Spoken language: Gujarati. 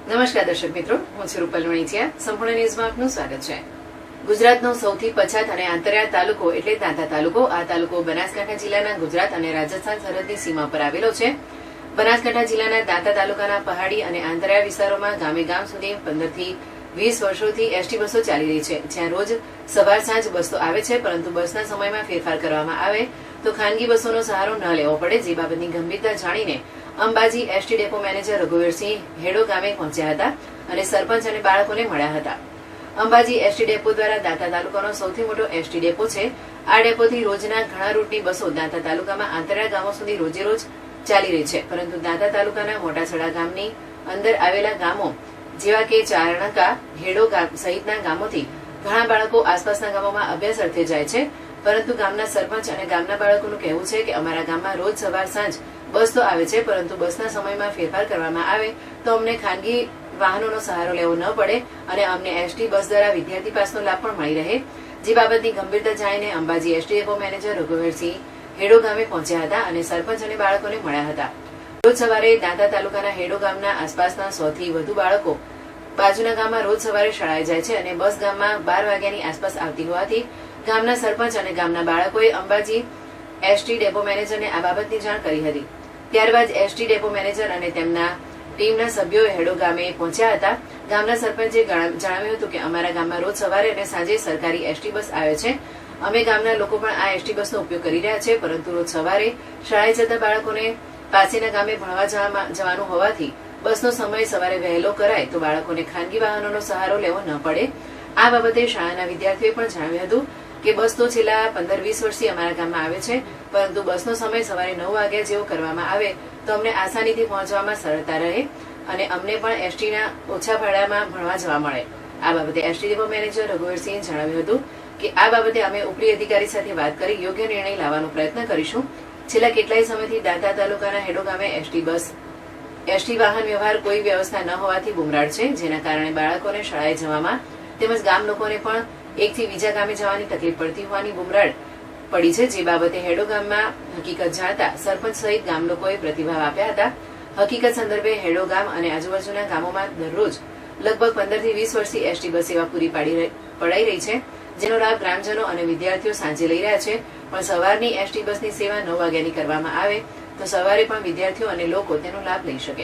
નમસ્કાર દર્શક મિત્રો, હું છું રૂપલ વણીચિયા. સંપૂર્ણ ન્યૂઝમાં આપનું સ્વાગત છે. ગુજરાતનો સૌથી પછાત અને આંતરિયાળ તાલુકો એટલે દાંતા તાલુકો. આ તાલુકો બનાસકાંઠા જિલ્લાના ગુજરાત અને રાજસ્થાન સરહદની સીમા પર આવેલો છે. બનાસકાંઠા જિલ્લાના દાંતા તાલુકાના પહાડી અને આંતરિયાળ વિસ્તારોમાં ગામે ગામ સુધી 15 થી 20 વર્ષોથી એસટી બસો ચાલી રહી છે, જ્યાં રોજ સવાર સાંજ બસો આવે છે. પરંતુ બસના સમયમાં ફેરફાર કરવામાં આવે તો ખાનગી બસોનો સહારો ન લેવો પડે, જે બાબતની ગંભીરતા જાણીને Ambaji ST depot manager Raghuvirsinh હેડો ગામે પહોંચ્યા હતા અને સરપંચ અને બાળકોને મળ્યા હતા. અંબાજી એસટી ડેપો દ્વારા દાંતા તાલુકાનો સૌથી મોટો એસટી ડેપો છે. આ ડેપોથી રોજના ઘણા રૂટની બસો દાંતા તાલુકામાં આંતરિયાળ ગામો સુધી રોજે રોજ ચાલી રહી છે. પરંતુ દાંતા તાલુકાના મોટાછડા ગામની અંદર આવેલા ગામો જેવા કે ચારણકા, હેડો સહિતના ગામોથી ઘણા બાળકો આસપાસના ગામોમાં અભ્યાસ અર્થે જાય છે. પરંતુ ગામના સરપંચ અને ગામના બાળકોનું કહેવું છે કે અમારા ગામમાં રોજ સવાર સાંજ બસ તો આવે છે, પરંતુ બસના સમયમાં ફેરફાર કરવામાં આવે તો અમને ખાનગી વાહનોનો સહારો લેવો ન પડે અને અમને એસટી બસ દ્વારા વિદ્યાર્થી પાસનો લાભ પણ મળી રહે, જે બાબતની ગંભીરતા જાણીને Ambaji ST depot manager Raghuvirsinh હેડો ગામે પહોંચ્યા હતા અને સરપંચ અને બાળકોને મળ્યા હતા. રોજ સવારે દાંતા તાલુકાના હેડો ગામના આસપાસના 100 થી વધુ બાળકો બાજુના ગામમાં રોજ સવારે શાળાએ જાય છે અને બસ ગામમાં 12 વાગ્યાની આસપાસ આવતી હોવાથી ગામના સરપંચ અને ગામના બાળકોએ અંબાજી એસટી ડેપો મેનેજરને આ બાબતની જાણ કરી હતી. ત્યારબાદ એસટી ડેપો મેનેજર અને તેમના ટીમના સભ્યો હેડો ગામે પહોંચ્યા હતા. ગામના સરપંચે જણાવ્યું હતું કે અમારા ગામમાં રોજ સવારે અને સાંજે સરકારી એસટી બસ આવે છે. અમે ગામના લોકો પણ આ એસટી બસનો ઉપયોગ કરી રહ્યા છે, પરંતુ રોજ સવારે શાળાએ જતા બાળકોને પાસેના ગામે ભણવા જવાનું હોવાથી બસનો સમય સવારે વહેલો કરાય તો બાળકોને ખાનગી વાહનોનો સહારો લેવો ન પડે. આ બાબતે શાળાના વિદ્યાર્થીઓએ પણ જણાવ્યું હતું કે બસ તો છેલ્લા 15-20 વર્ષથી અમારા ગામમાં આવે છે, પરંતુ બસનો સમય સવારે 9 વાગ્યા જેવો કરવામાં આવે તો અમને આસાનીથી પહોંચવામાં સરળતા રહે અને અમને પણ એસટીના ઓછા ભાડામાં ભણવા જવા મળે. આ બાબતે એસટી ડેપો મેનેજર રઘુવીરસિંહે જણાવ્યું હતું કે આ બાબતે અમે ઉપરી અધિકારી સાથે વાત કરી યોગ્ય નિર્ણય લાવવાનો પ્રયત્ન કરીશું. છેલ્લા કેટલાય સમયથી દાંતા તાલુકાના હેડો ગામે એસટી વાહન વ્યવહાર કોઈ વ્યવસ્થા ન હોવાથી બુમરાડ છે, જેના કારણે બાળકોને શાળાએ જવામાં તેમજ ગામ લોકોને પણ એકથી બીજા ગામે જવાની તકલીફ પડતી હોવાની બુમરાડ પડી છે. જે બાબતે હેડો ગામમાં હકીકત જાણતા સરપંચ સહિત ગામ લોકોએ પ્રતિભાવ આપ્યા હતા. હકીકત સંદર્ભે હેડો ગામ અને આજુબાજુના ગામોમાં દરરોજ લગભગ 15 થી 20 વર્ષથી એસટી બસ સેવા પૂરી પડાઈ રહી છે, જેનો લાભ ગ્રામજનો અને વિદ્યાર્થીઓ સાંજે લઈ રહ્યા છે. પણ સવારની એસટી બસની સેવા 9 વાગ્યાની કરવામાં આવે તો સવારે પણ વિદ્યાર્થીઓ અને લોકો તેનો લાભ લઈ શકે.